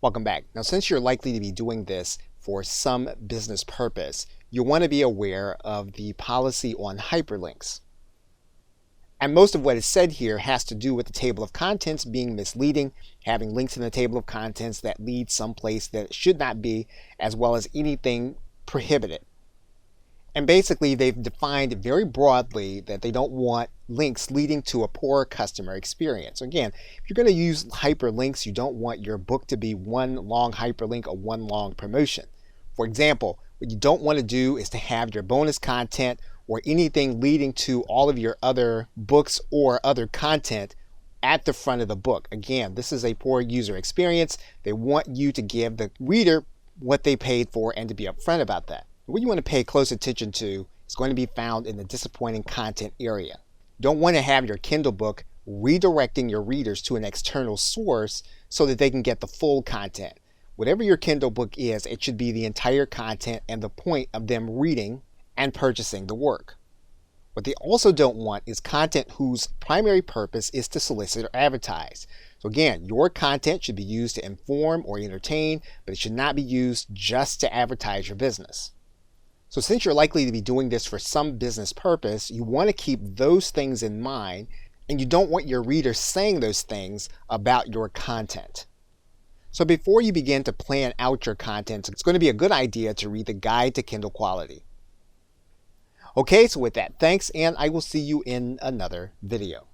Welcome back. Now, since you're likely to be doing this for some business purpose, you want to be aware of the policy on hyperlinks. And most of what is said here has to do with the table of contents being misleading, having links in the table of contents that lead someplace that it should not be, as well as anything prohibited. And basically, they've defined very broadly that they don't want links leading to a poor customer experience. Again, if you're going to use hyperlinks, you don't want your book to be one long hyperlink or one long promotion. For example, what you don't want to do is to have your bonus content or anything leading to all of your other books or other content at the front of the book. Again, this is a poor user experience. They want you to give the reader what they paid for and to be upfront about that. What you want to pay close attention to is going to be found in the disappointing content area. You don't want to have your Kindle book redirecting your readers to an external source so that they can get the full content. Whatever your Kindle book is, it should be the entire content and the point of them reading and purchasing the work. What they also don't want is content whose primary purpose is to solicit or advertise. So again, your content should be used to inform or entertain, but it should not be used just to advertise your business. So since you're likely to be doing this for some business purpose, you want to keep those things in mind, and you don't want your readers saying those things about your content. So before you begin to plan out your content, it's going to be a good idea to read the Guide to Kindle Quality. Okay, so with that, thanks, and I will see you in another video.